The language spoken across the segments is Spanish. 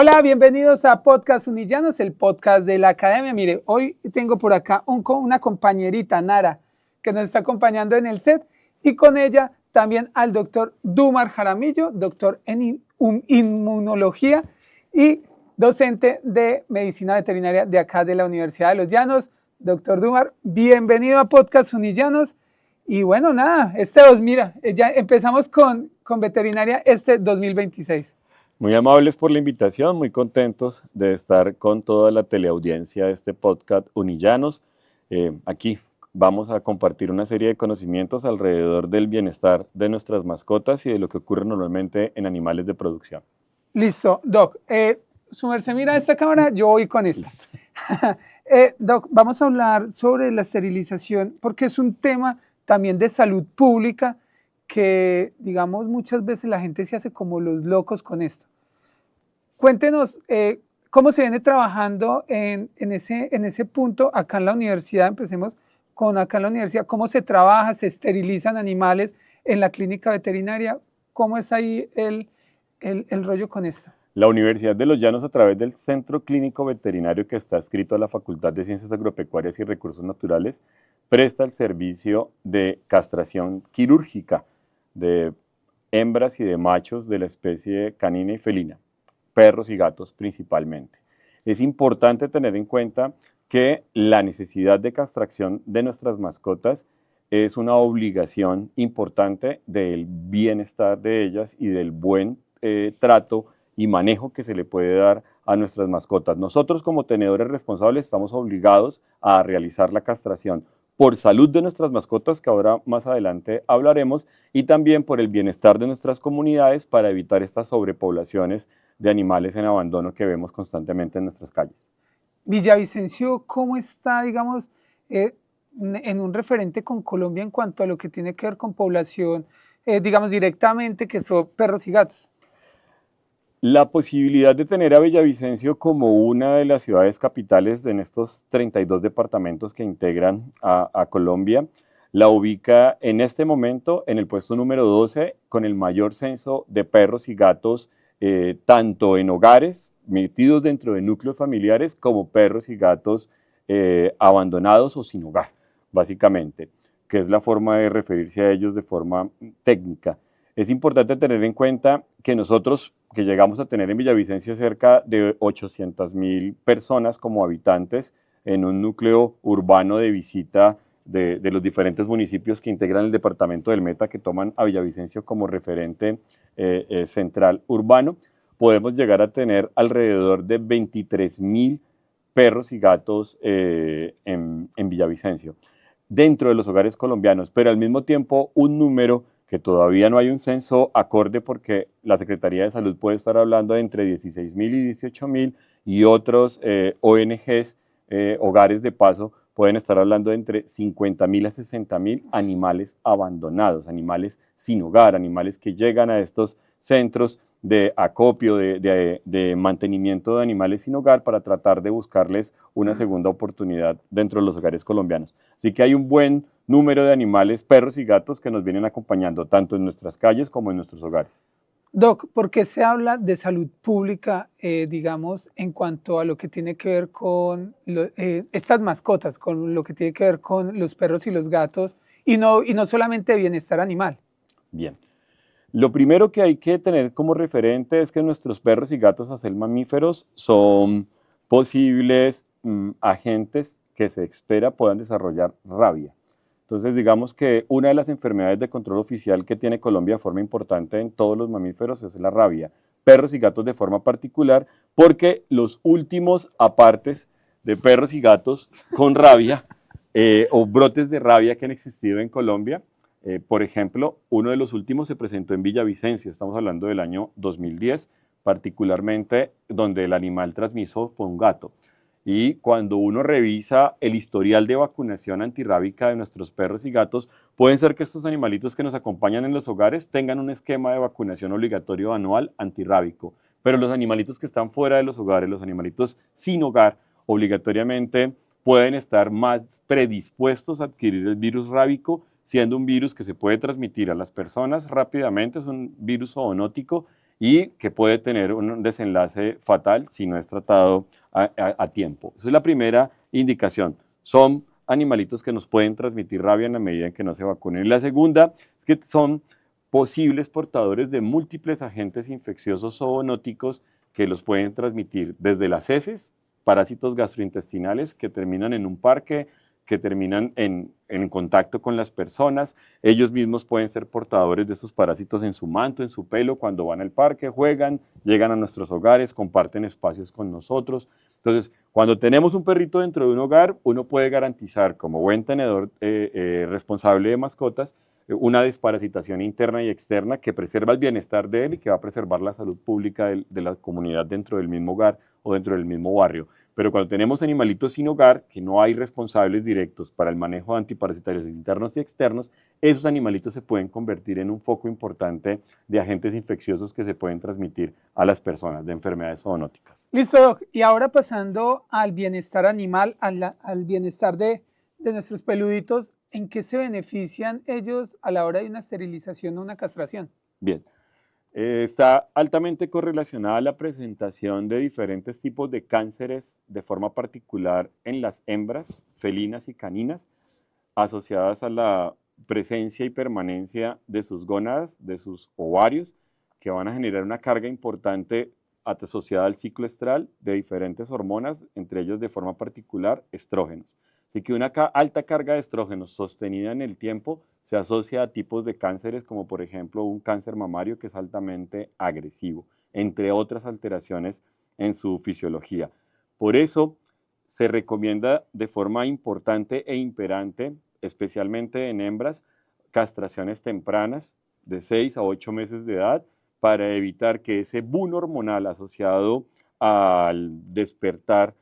Hola, bienvenidos a Podcast Unillanos, el podcast de la Academia. Mire, hoy tengo por acá una compañerita, Nara, que nos está acompañando en el set, y con ella también al doctor Dumar Jaramillo, doctor en inmunología y docente de medicina veterinaria de acá de la Universidad de Los Llanos. Doctor Dumar, bienvenido a Podcast Unillanos. Y bueno, nada, mira, ya empezamos con veterinaria 2026. Muy amables por la invitación, muy contentos de estar con toda la teleaudiencia de este podcast Unillanos. Aquí vamos a compartir una serie de conocimientos alrededor del bienestar de nuestras mascotas y de lo que ocurre normalmente en animales de producción. Listo, Doc. Su merced mira esta cámara, yo voy con esta. Doc, vamos a hablar sobre la esterilización porque es un tema también de salud pública que, digamos, muchas veces la gente se hace como los locos con esto. Cuéntenos cómo se viene trabajando en ese punto acá en la universidad. Empecemos con acá en la universidad, cómo se trabaja, se esterilizan animales en la clínica veterinaria. ¿Cómo es ahí el rollo con esto? La Universidad de Los Llanos, a través del Centro Clínico Veterinario que está adscrito a la Facultad de Ciencias Agropecuarias y Recursos Naturales, presta el servicio de castración quirúrgica de hembras y de machos de la especie canina y felina, perros y gatos principalmente. Es importante tener en cuenta que la necesidad de castración de nuestras mascotas es una obligación importante del bienestar de ellas y del buen trato y manejo que se le puede dar a nuestras mascotas. Nosotros como tenedores responsables estamos obligados a realizar la castración por salud de nuestras mascotas, que ahora más adelante hablaremos, y también por el bienestar de nuestras comunidades para evitar estas sobrepoblaciones de animales en abandono que vemos constantemente en nuestras calles. Villavicencio, ¿cómo está, digamos, en un referente con Colombia en cuanto a lo que tiene que ver con población, digamos, directamente, que son perros y gatos? La posibilidad de tener a Villavicencio como una de las ciudades capitales en estos 32 departamentos que integran a Colombia la ubica en este momento en el puesto número 12 con el mayor censo de perros y gatos, tanto en hogares metidos dentro de núcleos familiares como perros y gatos abandonados o sin hogar, básicamente, que es la forma de referirse a ellos de forma técnica. Es importante tener en cuenta que nosotros, que llegamos a tener en Villavicencio cerca de 800.000 personas como habitantes en un núcleo urbano de visita de los diferentes municipios que integran el departamento del Meta, que toman a Villavicencio como referente central urbano, podemos llegar a tener alrededor de 23.000 perros y gatos en Villavicencio, dentro de los hogares colombianos, pero al mismo tiempo un número que todavía no hay un censo acorde porque la Secretaría de Salud puede estar hablando de entre 16.000 y 18.000 y otros ONGs, hogares de paso, pueden estar hablando de entre 50.000 a 60.000 animales abandonados, animales sin hogar, animales que llegan a estos centros de acopio, de mantenimiento de animales sin hogar para tratar de buscarles una segunda oportunidad dentro de los hogares colombianos. Así que hay un buen número de animales, perros y gatos que nos vienen acompañando tanto en nuestras calles como en nuestros hogares. Doc, ¿por qué se habla de salud pública, digamos, en cuanto a lo que tiene que ver con estas mascotas, con lo que tiene que ver con los perros y los gatos, y no solamente bienestar animal? Bien. Lo primero que hay que tener como referente es que nuestros perros y gatos, a ser mamíferos, son posibles agentes que se espera puedan desarrollar rabia. Entonces, digamos que una de las enfermedades de control oficial que tiene Colombia de forma importante en todos los mamíferos es la rabia. Perros y gatos de forma particular, porque los últimos apartes de perros y gatos con rabia o brotes de rabia que han existido en Colombia, por ejemplo, uno de los últimos se presentó en Villavicencio, estamos hablando del año 2010, particularmente donde el animal transmisor fue un gato. Y cuando uno revisa el historial de vacunación antirrábica de nuestros perros y gatos, pueden ser que estos animalitos que nos acompañan en los hogares tengan un esquema de vacunación obligatorio anual antirrábico. Pero los animalitos que están fuera de los hogares, los animalitos sin hogar, obligatoriamente pueden estar más predispuestos a adquirir el virus rábico, siendo un virus que se puede transmitir a las personas rápidamente, es un virus zoonótico y que puede tener un desenlace fatal si no es tratado a tiempo. Esa es la primera indicación. Son animalitos que nos pueden transmitir rabia en la medida en que no se vacunen. Y la segunda es que son posibles portadores de múltiples agentes infecciosos zoonóticos que los pueden transmitir desde las heces, parásitos gastrointestinales que terminan en un parque, que terminan en contacto con las personas. Ellos mismos pueden ser portadores de esos parásitos en su manto, en su pelo, cuando van al parque, juegan, llegan a nuestros hogares, comparten espacios con nosotros. Entonces, cuando tenemos un perrito dentro de un hogar, uno puede garantizar, como buen tenedor responsable de mascotas, una desparasitación interna y externa que preserva el bienestar de él y que va a preservar la salud pública de la comunidad dentro del mismo hogar o dentro del mismo barrio. Pero cuando tenemos animalitos sin hogar, que no hay responsables directos para el manejo de antiparasitarios internos y externos, esos animalitos se pueden convertir en un foco importante de agentes infecciosos que se pueden transmitir a las personas, de enfermedades zoonóticas. Listo, Doc. Y ahora pasando al bienestar animal, al bienestar de nuestros peluditos, ¿en qué se benefician ellos a la hora de una esterilización o una castración? Bien. Está altamente correlacionada la presentación de diferentes tipos de cánceres de forma particular en las hembras felinas y caninas, asociadas a la presencia y permanencia de sus gónadas, de sus ovarios, que van a generar una carga importante asociada al ciclo estral de diferentes hormonas, entre ellos de forma particular estrógenos. Así que una alta carga de estrógenos sostenida en el tiempo se asocia a tipos de cánceres como por ejemplo un cáncer mamario que es altamente agresivo, entre otras alteraciones en su fisiología. Por eso se recomienda de forma importante e imperante, especialmente en hembras, castraciones tempranas de 6 a 8 meses de edad para evitar que ese boom hormonal asociado al despertar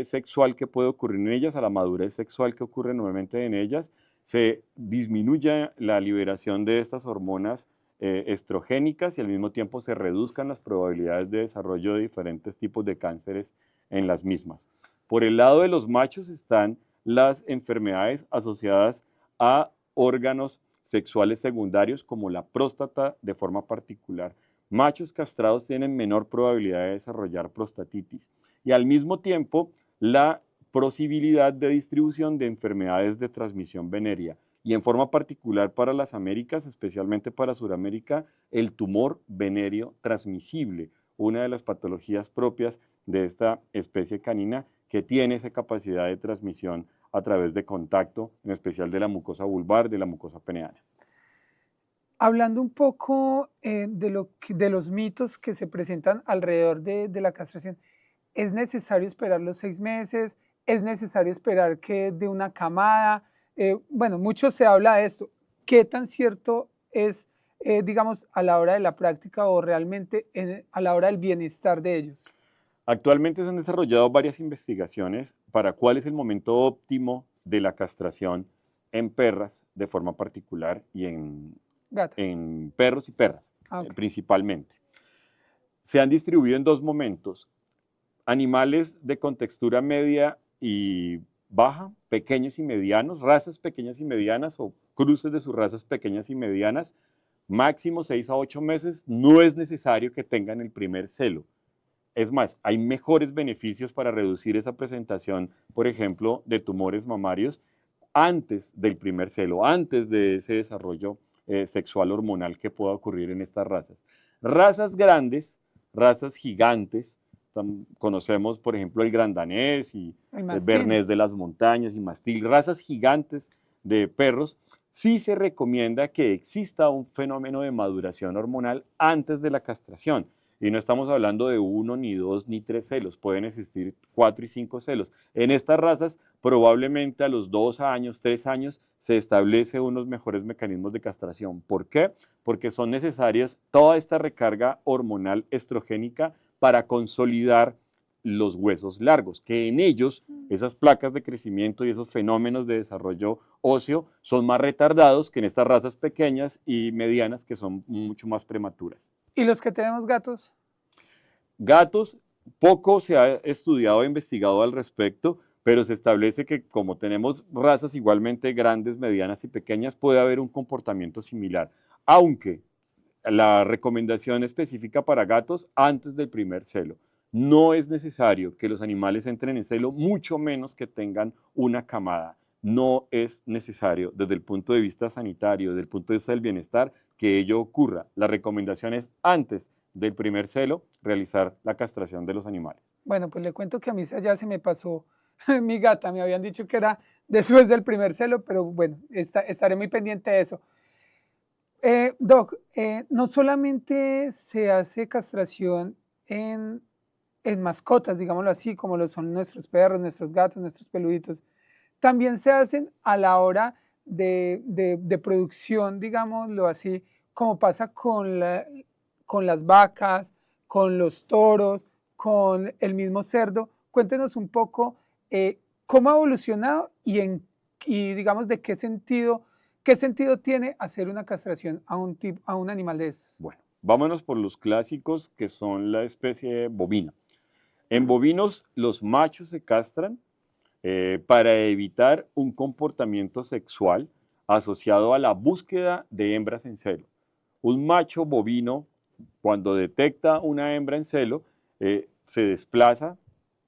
sexual que puede ocurrir en ellas, a la madurez sexual que ocurre normalmente en ellas, se disminuya la liberación de estas hormonas estrogénicas y al mismo tiempo se reduzcan las probabilidades de desarrollo de diferentes tipos de cánceres en las mismas. Por el lado de los machos están las enfermedades asociadas a órganos sexuales secundarios como la próstata de forma particular. Machos castrados tienen menor probabilidad de desarrollar prostatitis y al mismo tiempo la posibilidad de distribución de enfermedades de transmisión venérea y en forma particular para las Américas, especialmente para Sudamérica, el tumor venéreo transmisible, una de las patologías propias de esta especie canina que tiene esa capacidad de transmisión a través de contacto, en especial de la mucosa vulvar, de la mucosa peneana. Hablando un poco de los mitos que se presentan alrededor de la castración, ¿es necesario esperar los 6 meses? ¿Es necesario esperar que de una camada? Bueno, mucho se habla de esto. ¿Qué tan cierto es, digamos, a la hora de la práctica o realmente a la hora del bienestar de ellos? Actualmente se han desarrollado varias investigaciones para cuál es el momento óptimo de la castración en perras de forma particular y Gatas. en perros y perras, Okay. principalmente. Se han distribuido en dos momentos. Animales de contextura media y baja, pequeños y medianos, razas pequeñas y medianas o cruces de sus razas pequeñas y medianas, máximo 6 a 8 meses, no es necesario que tengan el primer celo. Es más, hay mejores beneficios para reducir esa presentación, por ejemplo, de tumores mamarios antes del primer celo, antes de ese desarrollo sexual hormonal que pueda ocurrir en estas razas. Razas grandes, razas gigantes, conocemos por ejemplo el gran danés y el bernés de las montañas y mastil, razas gigantes de perros, sí se recomienda que exista un fenómeno de maduración hormonal antes de la castración. Y no estamos hablando de 1, ni 2, ni 3 celos, pueden existir 4 y 5 celos. En estas razas, probablemente a los 2 años, 3 años, se establece unos mejores mecanismos de castración. ¿Por qué? Porque son necesarias toda esta recarga hormonal estrogénica para consolidar los huesos largos, que en ellos esas placas de crecimiento y esos fenómenos de desarrollo óseo son más retardados que en estas razas pequeñas y medianas que son mucho más prematuras. ¿Y los que tenemos gatos? Gatos, poco se ha estudiado e investigado al respecto, pero se establece que como tenemos razas igualmente grandes, medianas y pequeñas, puede haber un comportamiento similar, aunque la recomendación específica para gatos antes del primer celo. No es necesario que los animales entren en celo, mucho menos que tengan una camada. No es necesario desde el punto de vista sanitario, desde el punto de vista del bienestar, que ello ocurra. La recomendación es antes del primer celo realizar la castración de los animales. Bueno, pues le cuento que a mí ya se me pasó mi gata, me habían dicho que era después del primer celo, pero bueno, estaré muy pendiente de eso. Doc, no solamente se hace castración en, en mascotas, digámoslo así, como lo son nuestros perros, nuestros gatos, nuestros peluditos, también se hacen a la hora de producción, digámoslo así, como pasa con las vacas, con los toros, con el mismo cerdo. Cuéntenos un poco cómo ha evolucionado y digamos de qué sentido tiene hacer una castración a un animal de estos. Bueno, vámonos por los clásicos que son la especie bovina. En bovinos los machos se castran para evitar un comportamiento sexual asociado a la búsqueda de hembras en celo. Un macho bovino, cuando detecta una hembra en celo, se desplaza.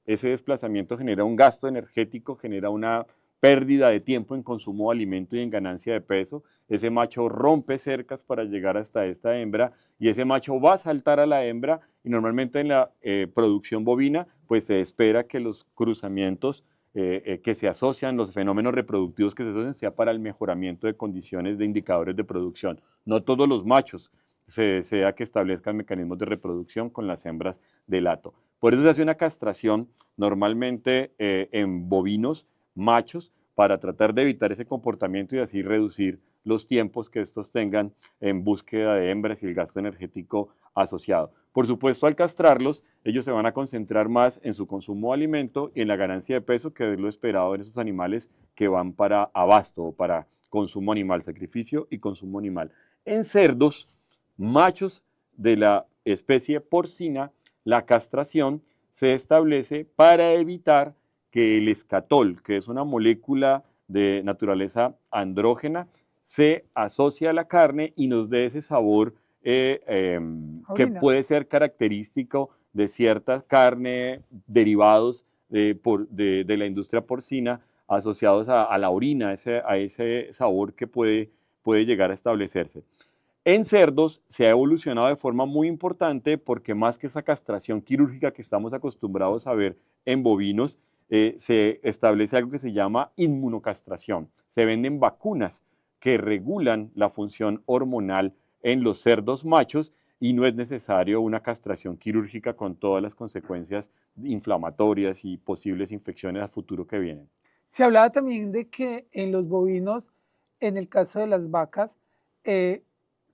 Ese desplazamiento genera un gasto energético, genera una pérdida de tiempo en consumo de alimento y en ganancia de peso. Ese macho rompe cercas para llegar hasta esta hembra y ese macho va a saltar a la hembra y normalmente en la producción bovina pues se espera que los cruzamientos que se asocian, los fenómenos reproductivos que se asocian, sea para el mejoramiento de condiciones de indicadores de producción. No todos los machos se desea que establezcan mecanismos de reproducción con las hembras del hato. Por eso se hace una castración normalmente en bovinos machos para tratar de evitar ese comportamiento y así reducir los tiempos que estos tengan en búsqueda de hembras y el gasto energético asociado. Por supuesto, al castrarlos, ellos se van a concentrar más en su consumo de alimento y en la ganancia de peso, que es lo esperado en esos animales que van para abasto o para consumo animal, sacrificio y consumo animal. En cerdos, machos de la especie porcina, la castración se establece para evitar que el escatol, que es una molécula de naturaleza andrógena, se asocia a la carne y nos dé ese sabor que Orina. puede ser característico de cierta carne, derivados de la industria porcina, asociados a la orina, a ese sabor que puede llegar a establecerse. En cerdos se ha evolucionado de forma muy importante porque más que esa castración quirúrgica que estamos acostumbrados a ver en bovinos, se establece algo que se llama inmunocastración. Se venden vacunas que regulan la función hormonal en los cerdos machos y no es necesario una castración quirúrgica con todas las consecuencias inflamatorias y posibles infecciones a futuro que vienen. Se hablaba también de que en los bovinos, en el caso de las vacas, eh,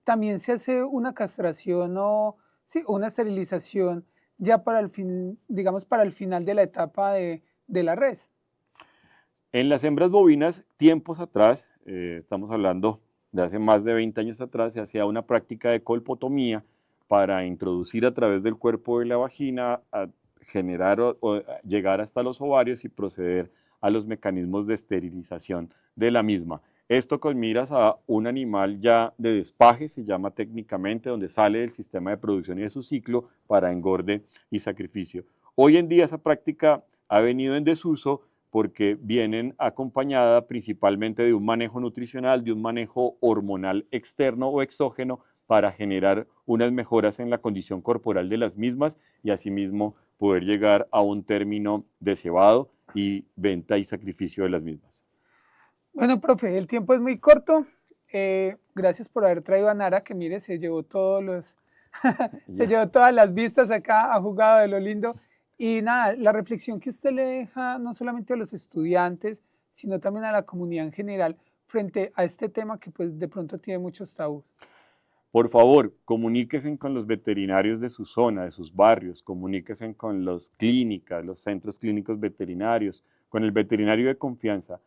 también se hace una castración o sí, una esterilización ya para el fin, digamos, para el final de la etapa de la res. En las hembras bovinas, tiempos atrás, estamos hablando de hace más de 20 años atrás, se hacía una práctica de colpotomía para introducir a través del cuerpo de la vagina, a generar o llegar hasta los ovarios y proceder a los mecanismos de esterilización de la misma. Esto con miras a un animal ya de despaje, se llama técnicamente, donde sale del sistema de producción y de su ciclo para engorde y sacrificio. Hoy en día esa práctica ha venido en desuso porque vienen acompañada principalmente de un manejo nutricional, de un manejo hormonal externo o exógeno para generar unas mejoras en la condición corporal de las mismas y asimismo poder llegar a un término de cebado y venta y sacrificio de las mismas. Bueno, profe, el tiempo es muy corto. Gracias por haber traído a Nara, que mire, se llevó todos los, se Ya. llevó todas las vistas acá, ha jugado de lo lindo. Y nada, la reflexión que usted le deja no solamente a los estudiantes, sino también a la comunidad en general frente a este tema que pues de pronto tiene muchos tabús. Por favor, comuníquense con los veterinarios de su zona, de sus barrios, comuníquense con las clínicas, los centros clínicos veterinarios, con el veterinario de confianza.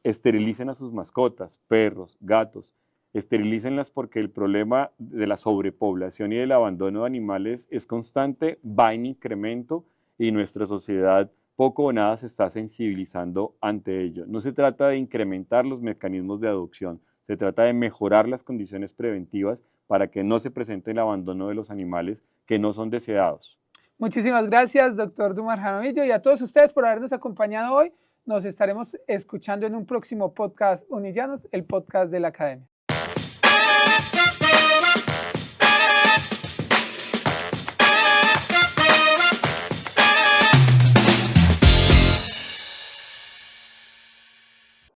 Esterilicen a sus mascotas, perros, gatos, esterilícenlas porque el problema de la sobrepoblación y del abandono de animales es constante, va en incremento y nuestra sociedad poco o nada se está sensibilizando ante ello. No se trata de incrementar los mecanismos de adopción, se trata de mejorar las condiciones preventivas para que no se presente el abandono de los animales que no son deseados. Muchísimas gracias, doctor Dumar Jaramillo, y a todos ustedes por habernos acompañado hoy. Nos estaremos escuchando en un próximo podcast Unillanos, el podcast de la Academia.